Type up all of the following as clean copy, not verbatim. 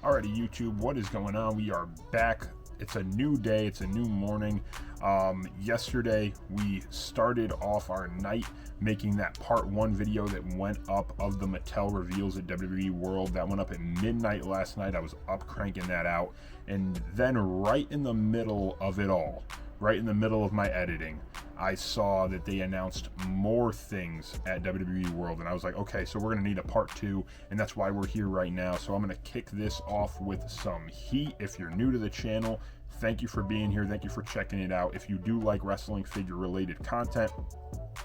Alrighty, YouTube, what is going on? We are back. It's a new day, it's a new morning. Yesterday we started off our night making that part 1 video that went up of the Mattel Reveals at WWE World. That went up at midnight last night. I was up cranking that out, and then right in the middle of it all, right in the middle of my editing, I saw that they announced more things at WWE World, and I was like, okay, so we're gonna need a part 2, and that's why we're here right now. So I'm gonna kick this off with some heat. If you're new to the channel, thank you for being here. Thank you for checking it out. If you do like wrestling figure related content,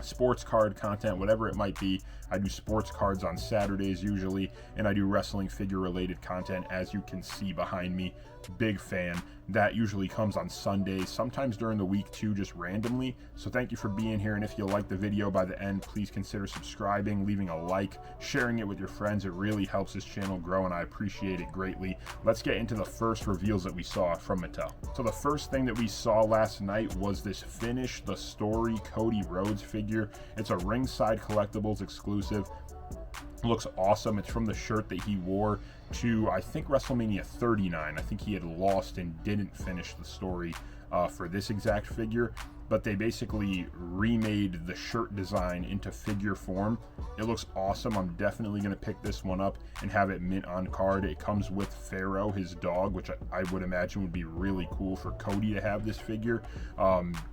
sports card content, whatever it might be, I do sports cards on Saturdays usually, and I do wrestling figure related content, as you can see behind me. Big fan. That usually comes on Sundays, sometimes during the week too, just randomly. So thank you for being here, and if you like the video by the end, please consider subscribing, leaving a like, sharing it with your friends. It really helps this channel grow, and I appreciate it greatly. Let's get into the first reveals that we saw from Mattel. So the first thing that we saw last night was this Finish the Story Cody Rhodes figure. It's a Ringside Collectibles exclusive. Looks awesome. It's from the shirt that he wore to, I think, Wrestlemania 39. I think he had lost and didn't finish the story for this exact figure, but they basically remade the shirt design into figure form. It looks awesome. I'm definitely going to pick this one up and have it mint on card. It comes with Pharaoh, his dog, which I would imagine would be really cool for Cody to have this figure.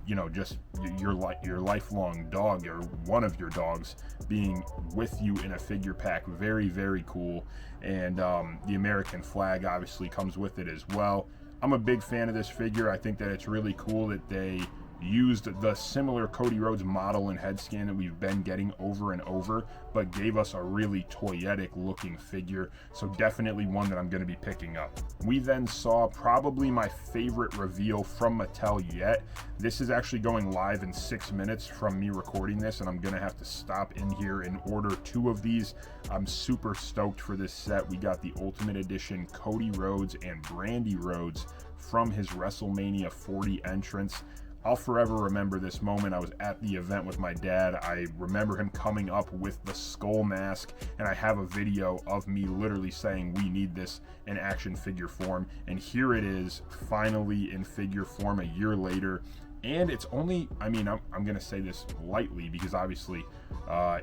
You know, just your lifelong dog, or one of your dogs, being with you in a figure pack. Very, very cool. And the American flag obviously comes with it as well. I'm a big fan of this figure. I think that it's really cool that they used the similar Cody Rhodes model and head scan that we've been getting over and over, but gave us a really toyetic looking figure. So definitely one that I'm going to be picking up. We then saw probably my favorite reveal from Mattel yet. This is actually going live in 6 minutes from me recording this, and I'm going to have to stop in here and order 2 of these. I'm super stoked for this set. We got the Ultimate Edition Cody Rhodes and Brandi Rhodes from his WrestleMania 40 entrance. I'll forever remember this moment. I was at the event with my dad. I remember him coming up with the skull mask, and I have a video of me literally saying, we need this in action figure form. And here it is, finally in figure form a year later. And it's only, I mean, I'm going to say this lightly because obviously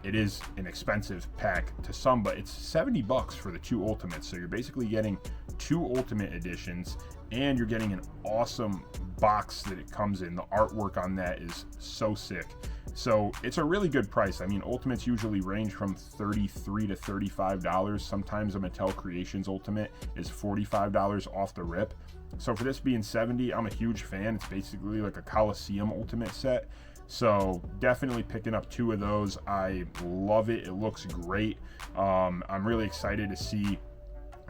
it is an expensive pack to some, but it's 70 bucks for the 2 Ultimates. So you're basically getting 2 Ultimate Editions, and you're getting an awesome box that it comes in. The artwork on that is so sick. So it's a really good price. I mean, Ultimates usually range from $33 to $35. Sometimes a Mattel Creations Ultimate is $45 off the rip. So for this being 70, I'm a huge fan. It's basically like a Coliseum Ultimate set. So definitely picking up 2 of those. I love it. It looks great. I'm really excited to see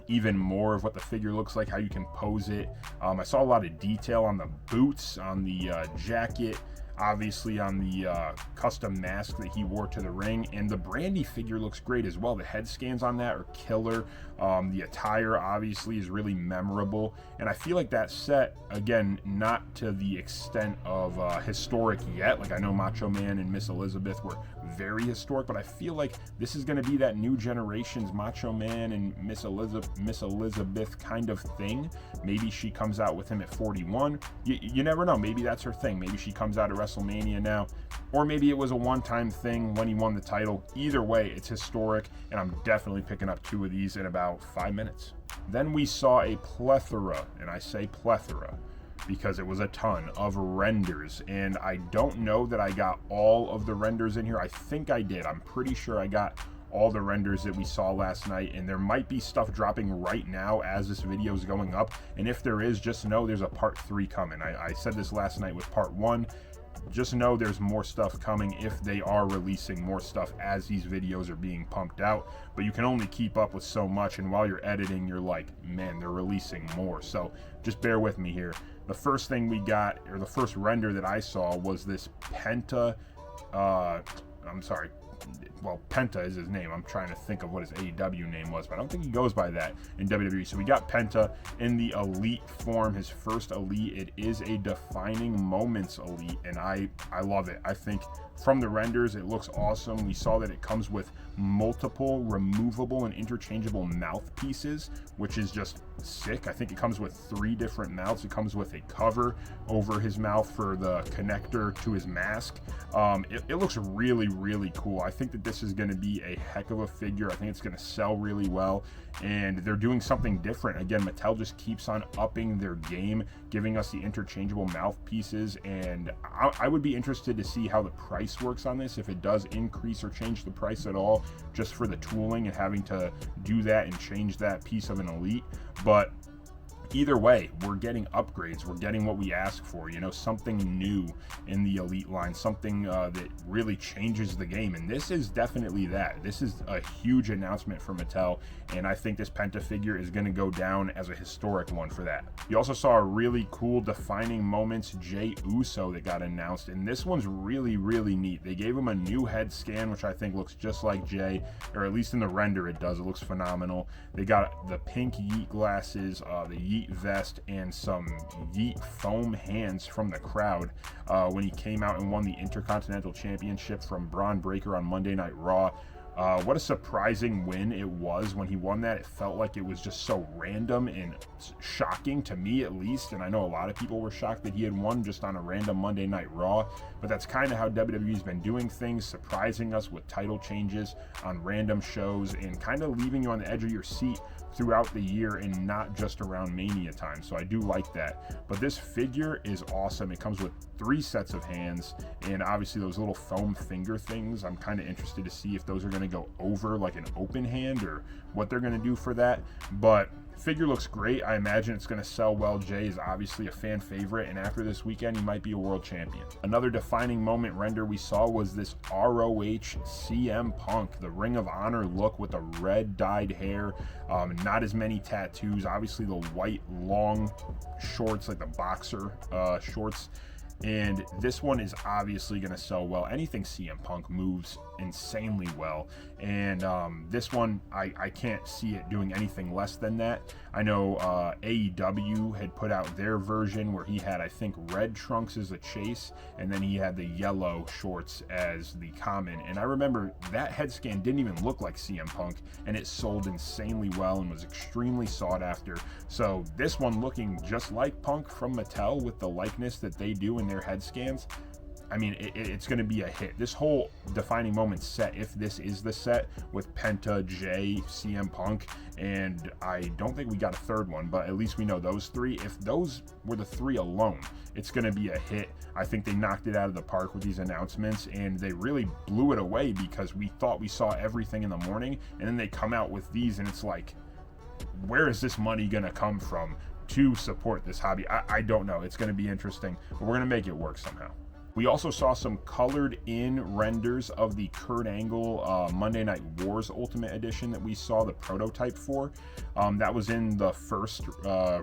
even more of what the figure looks like, how you can pose it. I saw a lot of detail on the boots, on the jacket, obviously on the custom mask that he wore to the ring, and the Brandi figure looks great as well. The head scans on that are killer. The attire obviously is really memorable, and I feel like that set, again, not to the extent of historic yet. Like, I know Macho Man and Miss Elizabeth were very historic, but I feel like this is going to be that new generation's Macho Man and Miss Elizabeth kind of thing. Maybe she comes out with him at 41. You never know. Maybe that's her thing. Maybe she comes out at WrestleMania now, or maybe it was a one-time thing when he won the title. Either way, it's historic, and I'm definitely picking up 2 of these in about 5 minutes. Then we saw a plethora, and I say plethora because it was a ton of renders, and I don't know that I got all of the renders in here. I think I did. I'm pretty sure I got all the renders that we saw last night, and there might be stuff dropping right now as this video is going up, and if there is, just know there's a part 3 coming. I said this last night with part 1. Just know there's more stuff coming if they are releasing more stuff as these videos are being pumped out, but you can only keep up with so much, and while you're editing, you're like, man, they're releasing more. So just bear with me here. The first thing we got, or the first render that I saw, was this Penta, well, Penta is his name. I'm trying to think of what his AEW name was, but I don't think he goes by that in WWE. So we got Penta in the Elite form, his first Elite. It is a Defining Moments Elite, and I love it. I think from the renders, it looks awesome. We saw that it comes with multiple removable and interchangeable mouthpieces, which is just sick. I think it comes with 3 different mounts. It comes with a cover over his mouth for the connector to his mask. It looks really, really cool. I think that this is going to be a heck of a figure. I think it's going to sell really well, and they're doing something different. Again, Mattel just keeps on upping their game, giving us the interchangeable mouthpieces, and I would be interested to see how the price works on this, if it does increase or change the price at all, just for the tooling and having to do that and change that piece of an Elite. But either way, we're getting upgrades. We're getting what we ask for, you know, something new in the Elite line, something that really changes the game. And this is definitely that. This is a huge announcement for Mattel, and I think this Penta figure is going to go down as a historic one for that. You also saw a really cool defining moments Jey Uso that got announced, and this one's really, really neat. They gave him a new head scan, which I think looks just like Jey, or at least in the render it does. It looks phenomenal. They got the pink Yeet glasses, the Yeet vest, and some Yeet foam hands from the crowd when he came out and won the Intercontinental Championship from Braun Breaker on Monday Night Raw. What a surprising win it was when he won that. It felt like it was just so random and shocking to me, at least, and I know a lot of people were shocked that he had won just on a random Monday Night Raw, but that's kind of how WWE's been doing things, surprising us with title changes on random shows and kind of leaving you on the edge of your seat throughout the year and not just around Mania time. So I do like that. But this figure is awesome. It comes with 3 sets of hands, and obviously those little foam finger things, I'm kind of interested to see if those are going to go over like an open hand or what they're going to do for that. But figure looks great. I imagine it's going to sell well. Jey is obviously a fan favorite, and after this weekend he might be a world champion. Another defining moment render we saw was this ROH CM Punk, the Ring of Honor look with the red dyed hair, not as many tattoos, obviously the white long shorts like the boxer shorts. And this one is obviously going to sell well. Anything CM Punk moves insanely well, and this one I can't see it doing anything less than that. I know AEW had put out their version where he had, I think, red trunks as a chase, and then he had the yellow shorts as the common, and I remember that head scan didn't even look like CM Punk, and it sold insanely well and was extremely sought after. So this one looking just like Punk from Mattel with the likeness that they do in their head scans, I mean, it's going to be a hit. This whole defining moment set, if this is the set with Penta, Jey, CM Punk, and I don't think we got a third one, but at least we know those 3. If those were the 3 alone, it's going to be a hit. I think they knocked it out of the park with these announcements, and they really blew it away because we thought we saw everything in the morning, and then they come out with these, and it's like, where is this money going to come from to support this hobby? I don't know. It's going to be interesting, but we're going to make it work somehow. We also saw some colored in renders of the Kurt Angle Monday Night Wars Ultimate Edition that we saw the prototype for. That was in the first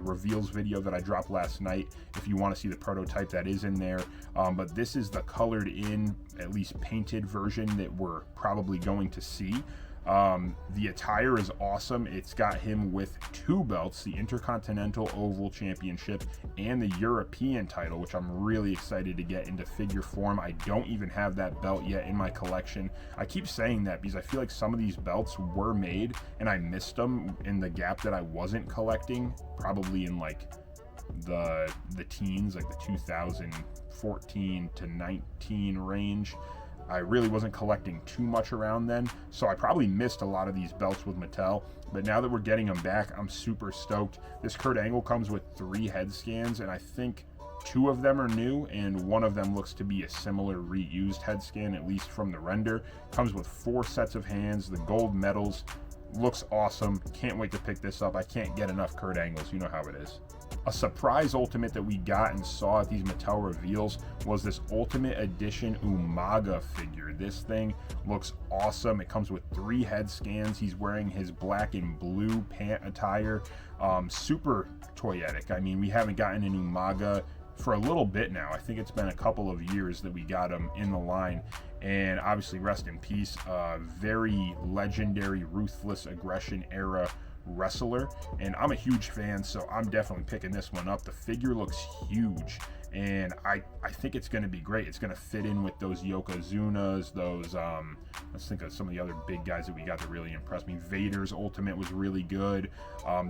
reveals video that I dropped last night. If you want to see the prototype, that is in there. But this is the colored in, at least painted version that we're probably going to see. The attire is awesome. It's got him with 2 belts, the Intercontinental Oval Championship and the European title, which I'm really excited to get into figure form. I don't even have that belt yet in my collection. I keep saying that because I feel like some of these belts were made and I missed them in the gap that I wasn't collecting, probably in like the teens, like the 2014 to 19 range. I really wasn't collecting too much around then, so I probably missed a lot of these belts with Mattel, but now that we're getting them back, I'm super stoked. This Kurt Angle comes with 3 head scans, and I think 2 of them are new, and 1 of them looks to be a similar reused head scan, at least from the render. Comes with 4 sets of hands, the gold medals. Looks awesome. Can't wait to pick this up. I can't get enough Kurt Angles. You know how it is. A surprise Ultimate that we got and saw at these Mattel reveals was this Ultimate Edition Umaga figure. This thing looks awesome. It comes with 3 head scans. He's wearing his black and blue pant attire. Super toyetic. I mean, we haven't gotten an Umaga for a little bit now. I think it's been a couple of years that we got him in the line. And obviously, rest in peace, very legendary Ruthless Aggression era wrestler, and I'm a huge fan, so I'm definitely picking this one up. The figure looks huge, and I think it's going to be great. It's going to fit in with those Yokozunas, those let's think of some of the other big guys that we got that really impressed me. Vader's Ultimate was really good.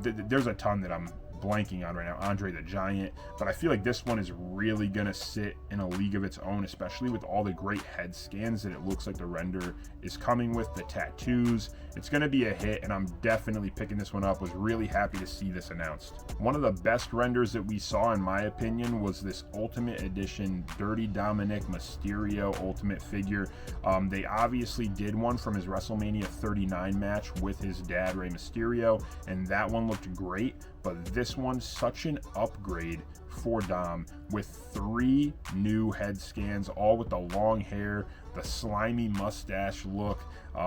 There's a ton that I'm blanking on right now, Andre the Giant, but I feel like this one is really gonna sit in a league of its own, especially with all the great head scans that it looks like the render is coming with, the tattoos. It's gonna be a hit, and I'm definitely picking this one up. Was really happy to see this announced. One of the best renders that we saw, in my opinion, was this Ultimate Edition Dirty Dominik Mysterio Ultimate figure. They obviously did one from his WrestleMania 39 match with his dad, Rey Mysterio, and that one looked great. But this one's such an upgrade for Dom, with 3 new head scans, all with the long hair, the slimy mustache look.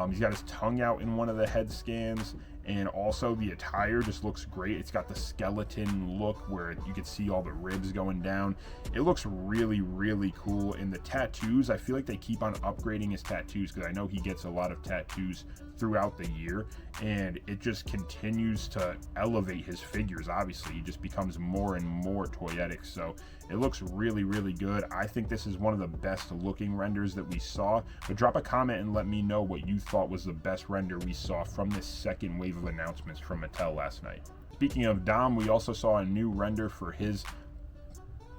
He's got his tongue out in one of the head scans, and also the attire just looks great. It's got the skeleton look where you can see all the ribs going down. It looks really, really cool. And the tattoos, I feel like they keep on upgrading his tattoos, because I know he gets a lot of tattoos throughout the year, and it just continues to elevate his figures. Obviously, he just becomes more and more toyetic, so it looks really, really good. I think this is one of the best looking renders that we saw, but drop a comment and let me know what you thought was the best render we saw from this second wave of announcements from Mattel last night. Speaking of Dom, we also saw a new render for his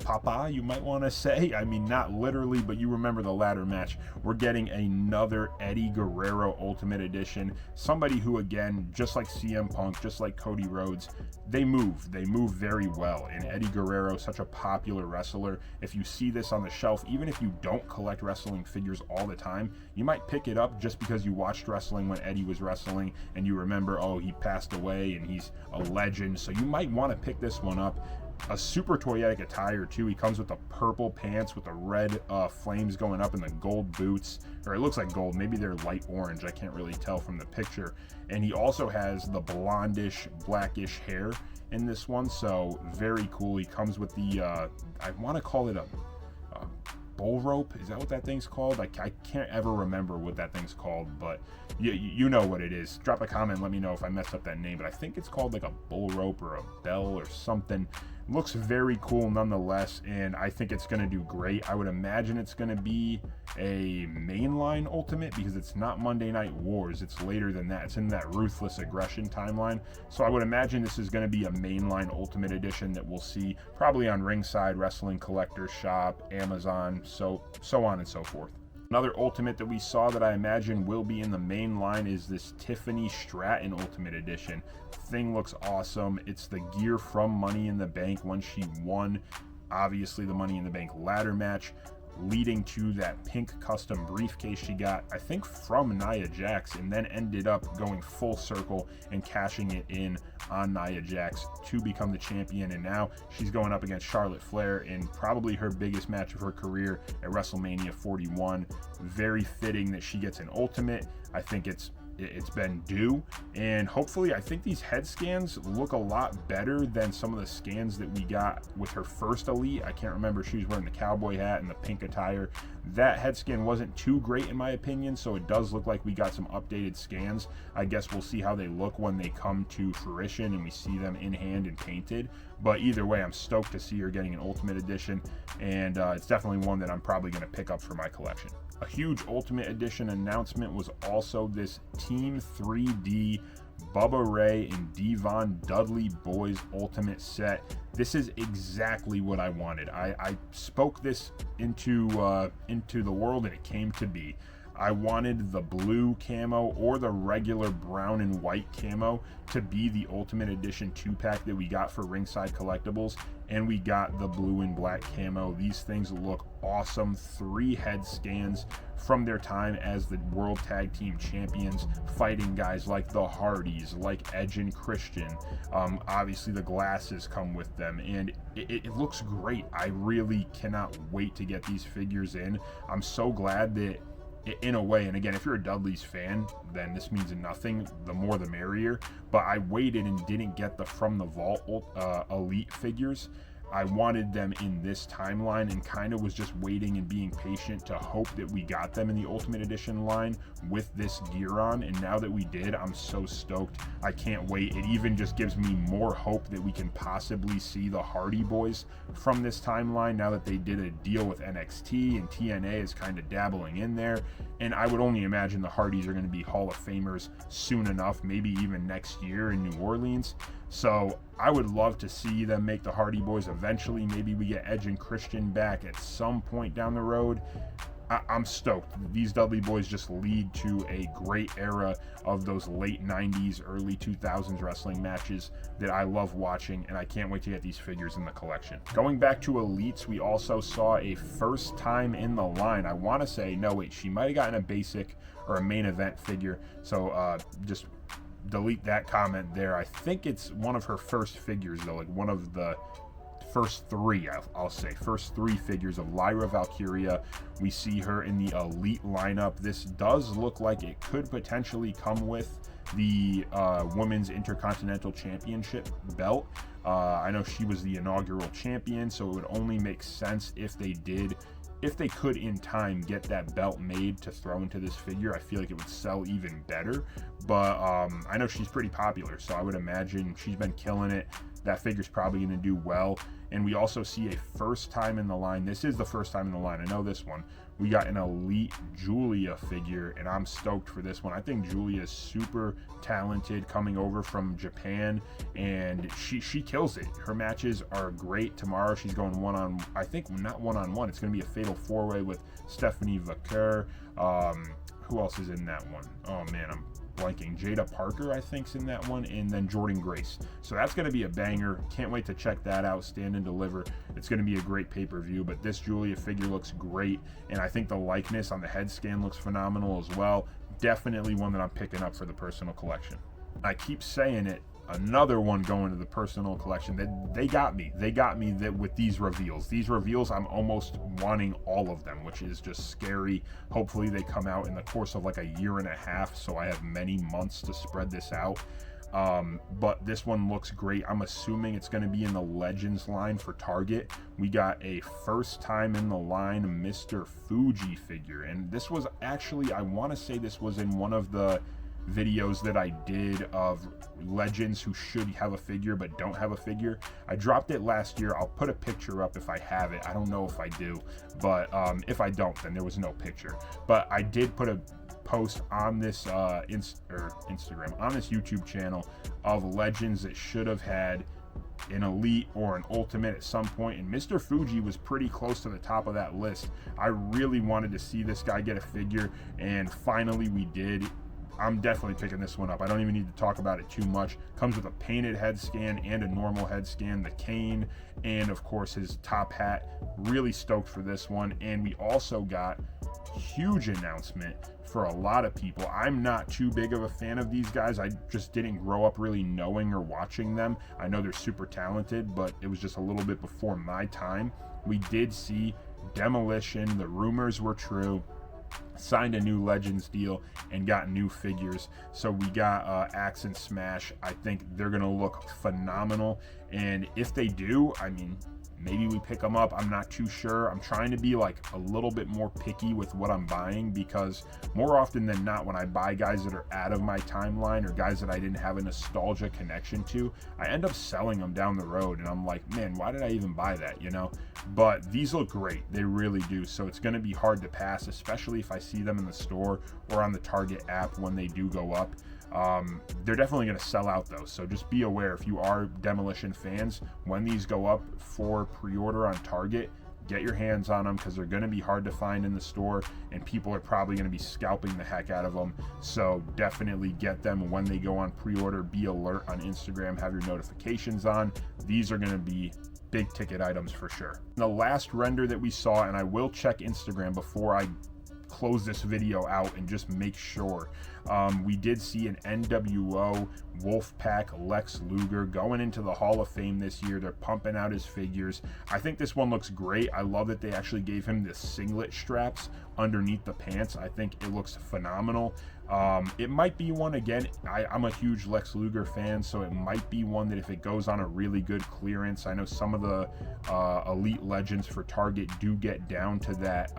papa, you might want to say. I mean, not literally, but you remember the ladder match. We're getting another Eddie Guerrero Ultimate Edition. Somebody who, again, just like CM Punk, just like Cody Rhodes, they move very well. And Eddie Guerrero, such a popular wrestler. If you see this on the shelf, even if you don't collect wrestling figures all the time, you might pick it up just because you watched wrestling when Eddie was wrestling and you remember, oh, he passed away and he's a legend. So you might want to pick this one up. A super toyetic attire too. He comes with the purple pants with the red flames going up, and the gold boots, or it looks like gold, maybe they're light orange, I can't really tell from the picture. And he also has the blondish blackish hair in this one, so very cool. He comes with the I want to call it a bull rope. Is that what that thing's called? I can't ever remember what that thing's called, but you know what it is. Drop a comment and let me know if I messed up that name, but I think it's called like a bull rope or a bell or something. Looks very cool nonetheless, and I think it's going to do great. I would imagine it's going to be a mainline Ultimate, because it's not Monday Night Wars. It's later than that. It's in that Ruthless Aggression timeline. So I would imagine this is going to be a mainline Ultimate Edition that we'll see probably on Ringside, Wrestling Collector's Shop, Amazon, so on and so forth. Another Ultimate that we saw that I imagine will be in the main line is this Tiffany Stratton Ultimate Edition. Thing looks awesome. It's the gear from Money in the Bank when she won, obviously, the Money in the Bank ladder match, leading to that pink custom briefcase she got, I think, from Nia Jax, and then ended up going full circle and cashing it in on Nia Jax to become the champion. And now she's going up against Charlotte Flair in probably her biggest match of her career at WrestleMania 41. Very fitting that she gets an Ultimate. I think it's been due, and hopefully, I think these head scans look a lot better than some of the scans that we got with her first Elite. I can't remember, she was wearing the cowboy hat and the pink attire. That head scan wasn't too great in my opinion, so it does look like we got some updated scans. I guess we'll see how they look when they come to fruition and we see them in hand and painted. But either way, I'm stoked to see her getting an Ultimate Edition, and it's definitely one that I'm probably going to pick up for my collection. A huge Ultimate Edition announcement was also this Team 3D Bubba Ray and Devon Dudley Boys Ultimate set. This is exactly what I wanted. I spoke this into the world, and it came to be. I wanted the blue camo or the regular brown and white camo to be the Ultimate Edition 2-pack that we got for Ringside Collectibles, and we got the blue and black camo. These things look awesome. 3 head scans from their time as the World Tag Team Champions, fighting guys like the Hardys, like Edge and Christian. Obviously, the glasses come with them, and it looks great. I really cannot wait to get these figures in. I'm so glad that, in a way, and again, if you're a Dudley's fan, then this means nothing. The more the merrier. But I waited and didn't get the From the Vault Elite figures I wanted them in this timeline and kind of was just waiting and being patient to hope that we got them in the Ultimate Edition line with this gear on. And now that we did, I'm so stoked. I can't wait. It even just gives me more hope that we can possibly see the Hardy Boys from this timeline now that they did a deal with NXT and TNA is kind of dabbling in there. And I would only imagine the Hardys are going to be Hall of Famers soon enough, maybe even next year in New Orleans. So I would love to see them make the Hardy Boys eventually. Maybe we get Edge and Christian back at some point down the road. I'm stoked. These Dudley Boys just lead to a great era of those late 90s, early 2000s wrestling matches that I love watching, and I can't wait to get these figures in the collection. Going back to Elites, we also saw a first time in the line. I want to say, no wait, she might have gotten a basic or a main event figure, so just delete that comment there. I think it's one of her first figures though, like one of the first three, I'll say, first three figures of Lyra Valkyria. We see her in the Elite lineup. This does look like it could potentially come with the Women's Intercontinental Championship belt. I know she was the inaugural champion, so it would only make sense if they could in time get that belt made to throw into this figure. I feel like it would sell even better, but I know she's pretty popular, so I would imagine she's been killing it. That figure's probably going to do well. And we also see a first time in the line. This is the first time in the line. I know this one. We got an Elite Julia figure, and I'm stoked for this one. I think Julia is super talented coming over from Japan, and she kills it. Her matches are great. Tomorrow she's going I think not one-on-one. It's going to be a fatal four-way with Stephanie Vaquer. Who else is in that one? Oh, man, I'm blanking. Jada Parker, I think, is in that one, and then Jordan Grace. So that's going to be a banger. Can't wait to check that out. Stand and Deliver. It's going to be a great pay-per-view, but this Julia figure looks great, and I think the likeness on the head scan looks phenomenal as well. Definitely one that I'm picking up for the personal collection. I keep saying it. Another one going to the personal collection. They got me with these reveals. I'm almost wanting all of them, which is just scary. Hopefully they come out in the course of like a year and a half, so I have many months to spread this out. But this one looks great. I'm assuming it's going to be in the Legends line for Target. We got a first time in the line Mr. Fuji figure, and this was actually, I want to say this was in one of the videos that I did of legends who should have a figure but don't have a figure. I dropped it last year. I'll put a picture up if I have it. I don't know if I do, but if I don't, then there was no picture. But I did put a post on this Instagram, on this YouTube channel of legends that should have had an Elite or an Ultimate at some point, and Mr. Fuji was pretty close to the top of that list. I really wanted to see this guy get a figure, and finally we did. I'm definitely picking this one up. I don't even need to talk about it too much. Comes with a painted head scan and a normal head scan, the cane, and of course his top hat. Really stoked for this one. And we also got huge announcement for a lot of people. I'm not too big of a fan of these guys. I just didn't grow up really knowing or watching them. I know they're super talented, but it was just a little bit before my time. We did see Demolition. The rumors were true. Signed a new Legends deal and got new figures. So we got Axe and Smash. I think they're gonna look phenomenal, and if they do, I mean, maybe we pick them up. I'm not too sure. I'm trying to be like a little bit more picky with what I'm buying, because more often than not, when I buy guys that are out of my timeline or guys that I didn't have a nostalgia connection to, I end up selling them down the road, and I'm like, man, why did I even buy that, you know? But these look great. They really do. So it's going to be hard to pass, especially if I see them in the store or on the Target app when they do go up. They're definitely going to sell out though, so just be aware if you are Demolition fans, when these go up for pre-order on Target, get your hands on them, because they're going to be hard to find in the store, and people are probably going to be scalping the heck out of them. So definitely get them when they go on pre-order. Be alert on Instagram, have your notifications on. These are going to be big ticket items for sure. The last render that we saw, and I will check Instagram before I close this video out and just make sure. We did see an NWO Wolfpack Lex Luger going into the Hall of Fame this year. They're pumping out his figures. I think this one looks great. I love that they actually gave him the singlet straps underneath the pants. I think it looks phenomenal. It might be one, again, I'm a huge Lex Luger fan, so it might be one that if it goes on a really good clearance, I know some of the Elite Legends for Target do get down to that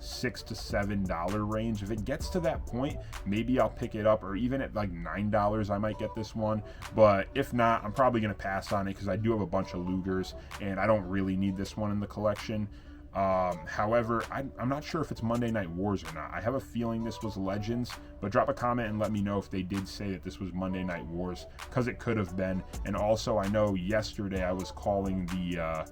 $6 to $7 range. If it gets to that point, maybe I'll pick it up, or even at like $9 I might get this one. But if not, I'm probably going to pass on it because I do have a bunch of Lugers and I don't really need this one in the collection. However, I'm not sure if it's Monday Night Wars or not. I have a feeling this was Legends, but drop a comment and let me know if they did say that this was Monday Night Wars, because it could have been. And also, I know yesterday I was calling the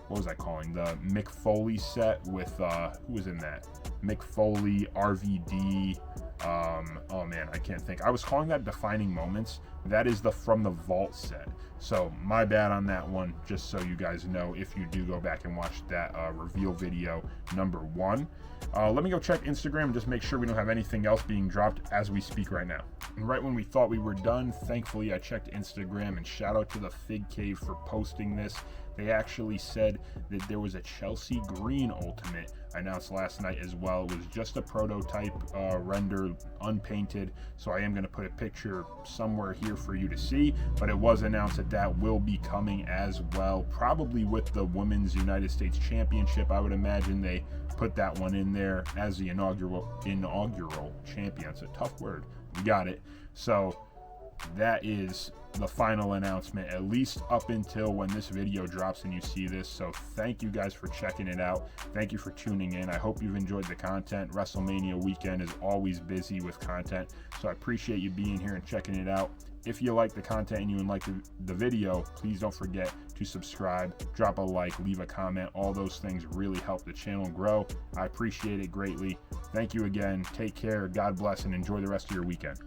what was I calling? The Mick Foley set with, who was in that? Mick Foley, RVD, oh man, I can't think. I was calling that Defining Moments. That is the From the Vault set. So my bad on that one, just so you guys know if you do go back and watch that reveal video number 1. Let me go check Instagram and just make sure we don't have anything else being dropped as we speak right now. And right when we thought we were done, thankfully I checked Instagram, and shout out to the Fig Cave for posting this. They actually said that there was a Chelsea Green Ultimate announced last night as well. It was just a prototype render, unpainted, so I am going to put a picture somewhere here for you to see, but it was announced that that will be coming as well, probably with the Women's United States Championship. I would imagine they put that one in there as the inaugural champion. It's a tough word. We got it. So that is the final announcement, at least up until when this video drops and you see this. So thank you guys for checking it out. Thank you for tuning in. I hope you've enjoyed the content. WrestleMania weekend is always busy with content, so I appreciate you being here and checking it out. If you like the content and you like the video, please don't forget to subscribe, drop a like, leave a comment. All those things really help the channel grow. I appreciate it greatly. Thank you again. Take care. God bless, and enjoy the rest of your weekend.